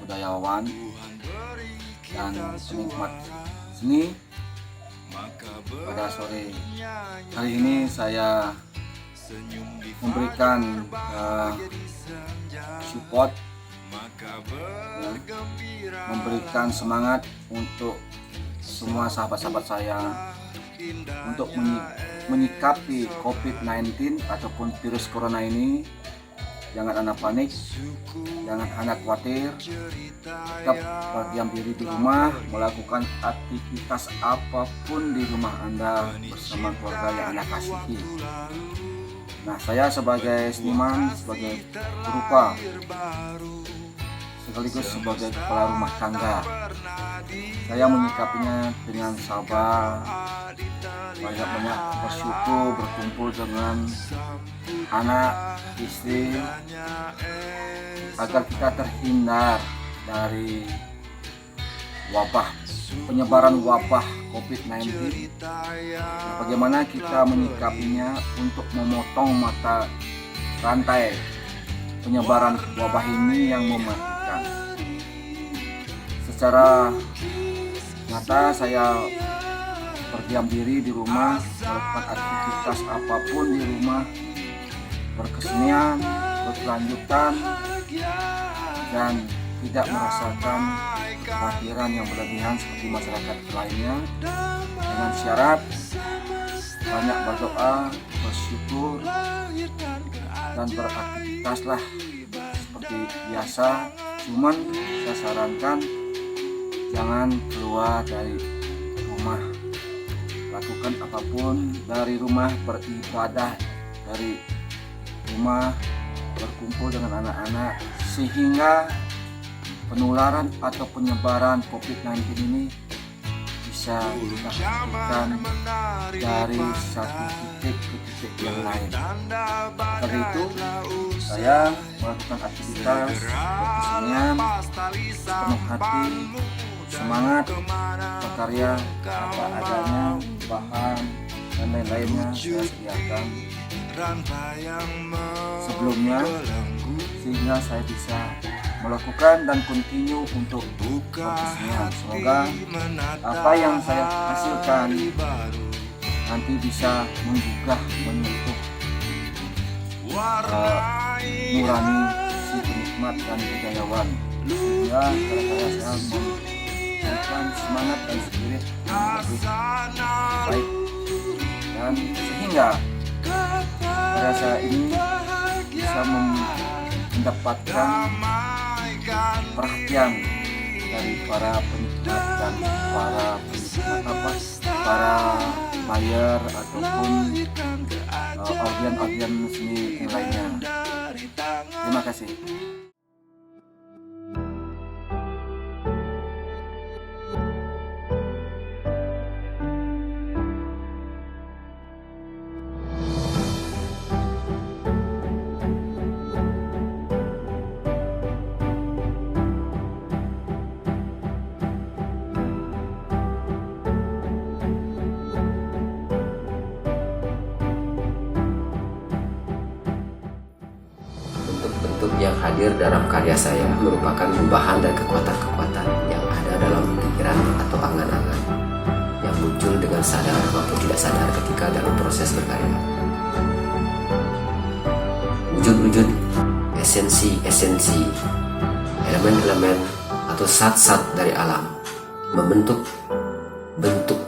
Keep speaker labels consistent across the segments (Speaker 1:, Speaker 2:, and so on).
Speaker 1: budayawan dan penikmat seni. Pada sore hari ini saya memberikan support, memberikan semangat untuk semua sahabat-sahabat saya untuk menyikapi COVID-19 ataupun virus corona ini. Jangan Anda panik, jangan Anda khawatir, tetap berdiam diri di rumah, melakukan aktivitas apapun di rumah Anda bersama keluarga yang Anda kasihi. Nah, saya sebagai seniman, sebagai perupa, sekaligus sebagai kepala rumah tangga, saya menyikapinya dengan sabar, banyak-banyak bersyukur, berkumpul dengan anak, istri, agar kita terhindar dari penyebaran wabah COVID-19. Bagaimana kita menyikapinya untuk memotong mata rantai penyebaran wabah ini yang mematikan. Secara nyata saya berdiam diri di rumah, melakukan aktivitas apapun di rumah, berkesenian, berkelanjutan, dan tidak merasakan kekhawatiran yang berlebihan seperti masyarakat lainnya, dengan syarat banyak berdoa, bersyukur, dan beraktivitaslah seperti biasa. Cuman saya sarankan jangan keluar dari rumah, lakukan apapun dari rumah, beribadah dari rumah, berkumpul dengan anak-anak, sehingga penularan atau penyebaran COVID-19 ini bisa kita hentikan dari satu titik ke titik yang lain. Karena itu saya melakukan aktivitas berkesenian penuh hati, semangat, berkarya apa adanya, bahan dan lain-lainnya saya sediakan sebelumnya, sehingga saya bisa melakukan dan continue untuk berkesenian. Semoga apa yang saya hasilkan nanti bisa menggugah, menyentuh nurani si penikmat dan budayawan, sehingga karya saya memberikan semangat dan spirit yang lebih baik, dan sehingga karya saya ini bisa mendapatkan perhatian dari para penikmat dan para buyer ataupun audiens seni yang lainnya. Terima kasih.
Speaker 2: Bentuk-bentuk yang hadir dalam karya saya merupakan gubahan dan kekuatan-kekuatan yang ada dalam pikiran atau angan-angan yang muncul dengan sadar maupun tidak sadar ketika dalam proses berkarya. Wujud-wujud, esensi-esensi, elemen-elemen atau zat-zat dari alam membentuk bentuk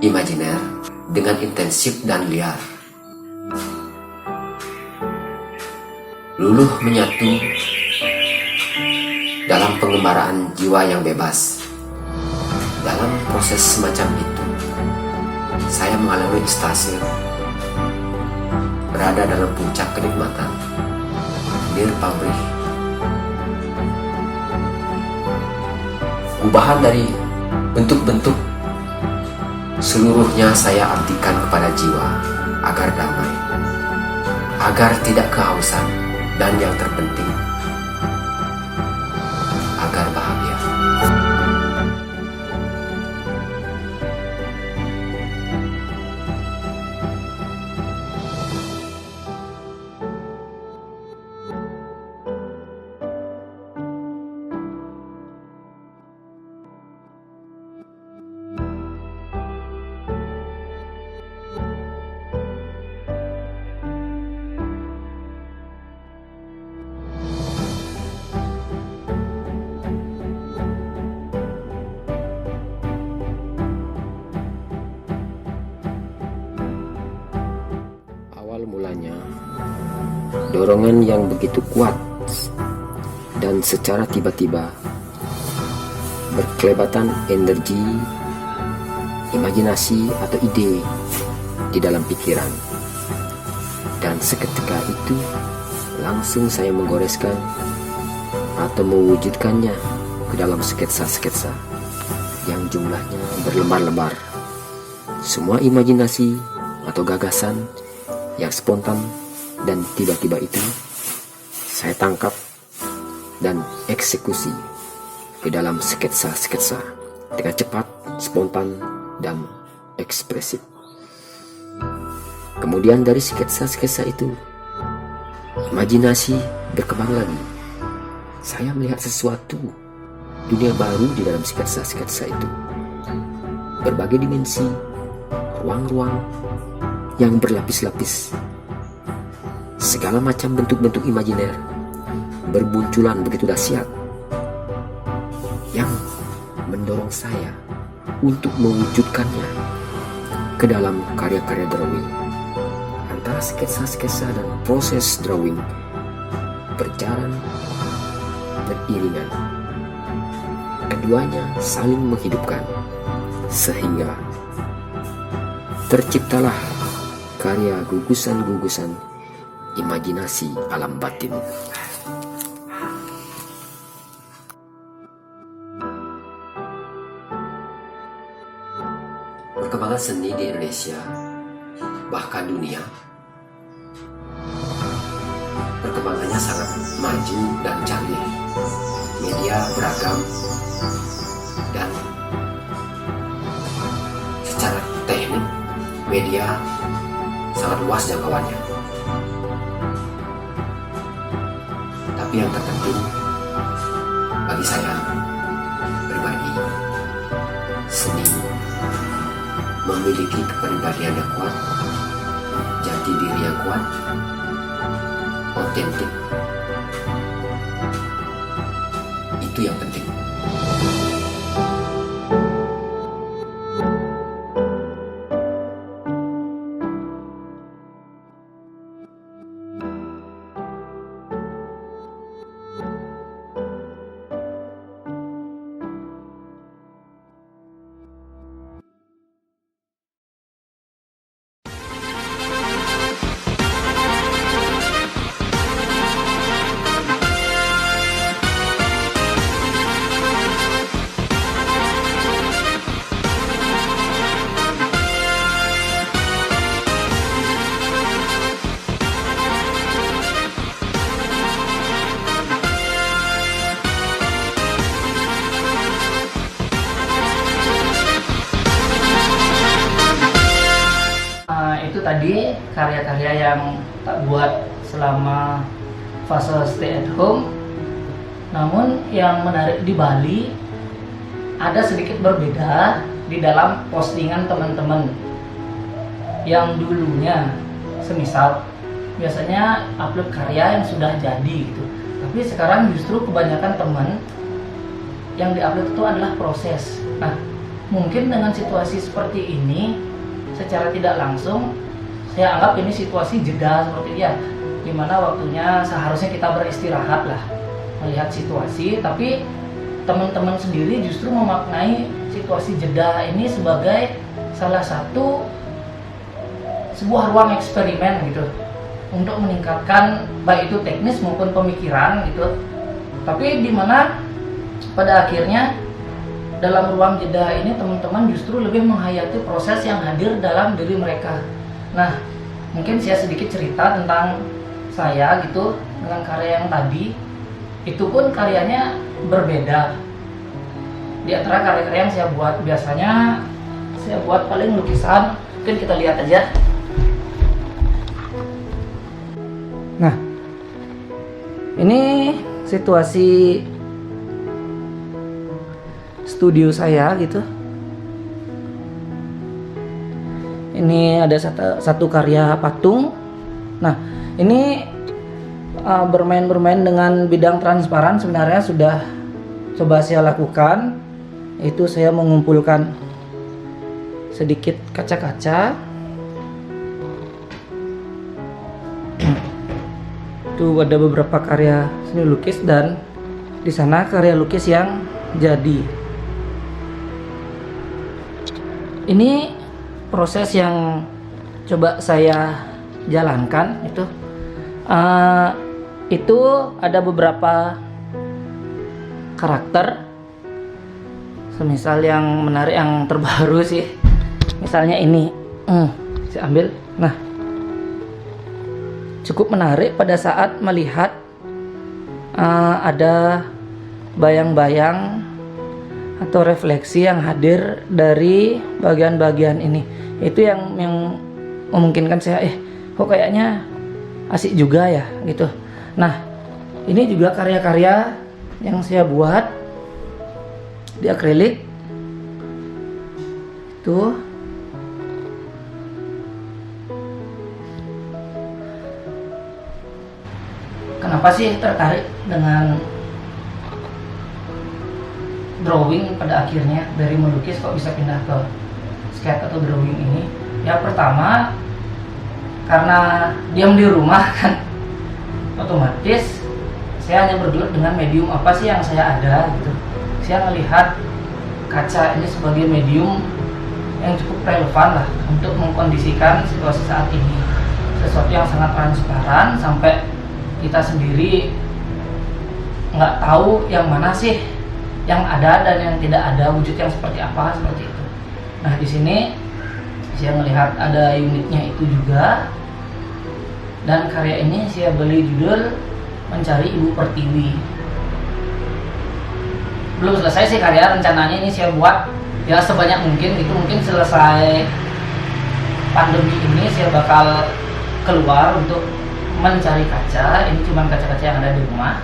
Speaker 2: imajiner dengan intensif dan liar. Luluh menyatu dalam pengembaraan jiwa yang bebas. Dalam proses semacam itu, saya mengalami ekstase, berada dalam puncak kenikmatan, nir pamrih. Gubahan dari bentuk-bentuk seluruhnya saya artikan kepada jiwa agar damai, agar tidak kehausan, dan yang terpenting, agar bahagia. dorongan yang begitu kuat dan secara tiba-tiba berkelebatan energi, imajinasi atau ide di dalam pikiran. Dan seketika itu langsung saya menggoreskan atau mewujudkannya ke dalam sketsa-sketsa yang jumlahnya berlembar-lembar. Semua imajinasi atau gagasan yang spontan dan tiba-tiba itu saya tangkap dan eksekusi ke dalam sketsa-sketsa dengan cepat, spontan, dan ekspresif. Kemudian dari sketsa-sketsa itu, imajinasi berkembang lagi. Saya melihat sesuatu, dunia baru di dalam sketsa-sketsa itu. Berbagai dimensi, ruang-ruang yang berlapis-lapis. Segala macam bentuk-bentuk imajiner bermunculan begitu dahsyat yang mendorong saya untuk mewujudkannya ke dalam karya-karya drawing. Antara sketsa-sketsa dan proses drawing berjalan beriringan. Keduanya saling menghidupkan sehingga terciptalah karya gugusan-gugusan imajinasi alam batin. Perkembangan seni di Indonesia, bahkan dunia, perkembangannya sangat maju dan canggih. Media beragam dan secara teknik media sangat luas jangkauannya. Tapi yang terpenting bagi saya pribadi, seni memiliki kepribadian yang kuat, jati diri yang kuat, otentik. Itu yang penting.
Speaker 3: Itu tadi karya-karya yang tak buat selama fase stay at home. Namun yang menarik di Bali ada sedikit berbeda di dalam postingan teman-teman yang dulunya semisal biasanya upload karya yang sudah jadi gitu. Tapi sekarang justru kebanyakan teman yang diupload itu adalah proses. Nah, mungkin dengan situasi seperti ini secara tidak langsung saya anggap ini situasi jeda seperti ya, dimana waktunya seharusnya kita beristirahat lah melihat situasi, tapi teman-teman sendiri justru memaknai situasi jeda ini sebagai salah satu sebuah ruang eksperimen gitu untuk meningkatkan baik itu teknis maupun pemikiran gitu. Tapi dimana pada akhirnya dalam ruang jeda ini teman-teman justru lebih menghayati proses yang hadir dalam diri mereka. Nah, mungkin saya sedikit cerita tentang saya gitu dengan karya yang tadi. Itu pun karyanya berbeda. Di antara karya-karya yang saya buat, biasanya saya buat paling lukisan. Mungkin kita lihat aja. Nah, ini situasi studio saya gitu. Ini ada satu karya patung. Nah, ini bermain dengan bidang transparan sebenarnya sudah coba saya lakukan. Itu saya mengumpulkan sedikit kaca-kaca. Itu ada beberapa karya seni lukis dan di sana karya lukis yang jadi. Ini proses yang coba saya jalankan itu ada beberapa karakter. Semisal yang menarik, yang terbaru sih, misalnya ini, saya ambil. Nah, cukup menarik pada saat melihat ada bayang-bayang atau refleksi yang hadir dari bagian-bagian ini. Itu yang memungkinkan saya, kok kayaknya asik juga ya gitu. Nah, ini juga karya-karya yang saya buat di akrilik itu. Kenapa sih tertarik dengan drawing pada akhirnya, dari melukis kok bisa pindah ke sketch atau drawing ini? Ya pertama karena diam di rumah kan, otomatis saya hanya bergelut dengan medium apa sih yang saya ada gitu. Saya melihat kaca ini sebagai medium yang cukup relevan lah untuk mengkondisikan situasi saat ini. Sesuatu yang sangat transparan sampai kita sendiri nggak tahu yang mana sih yang ada dan yang tidak ada, wujud yang seperti apa, seperti itu. Nah, di sini saya melihat ada unitnya itu juga, dan karya ini saya beli judul Mencari Ibu Pertiwi. Belum selesai sih karya, rencananya ini saya buat ya sebanyak mungkin gitu. Mungkin selesai pandemi ini saya bakal keluar untuk mencari kaca. Ini cuma kaca-kaca yang ada di rumah,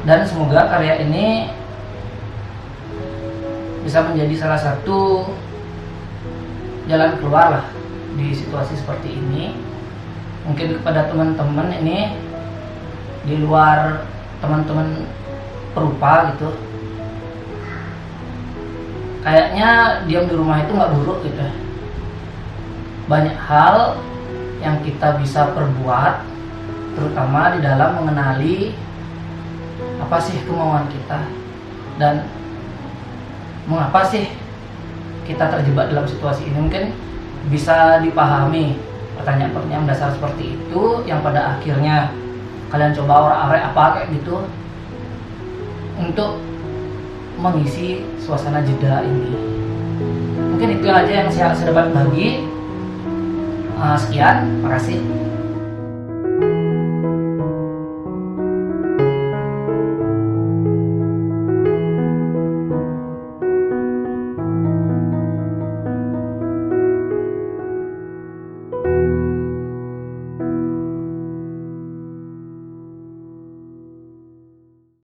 Speaker 3: dan semoga karya ini bisa menjadi salah satu jalan keluar lah di situasi seperti ini. Mungkin kepada teman-teman ini di luar, teman-teman perupa gitu, kayaknya diam di rumah itu nggak buruk gitu. Banyak hal yang kita bisa perbuat, terutama di dalam mengenali apa sih kemauan kita dan mengapa sih kita terjebak dalam situasi ini. Mungkin bisa dipahami pertanyaan-pertanyaan dasar seperti itu yang pada akhirnya kalian coba orak-arik apa kayak gitu untuk mengisi suasana jeda ini. Mungkin itu aja yang saya dapat bagi. Sekian, makasih.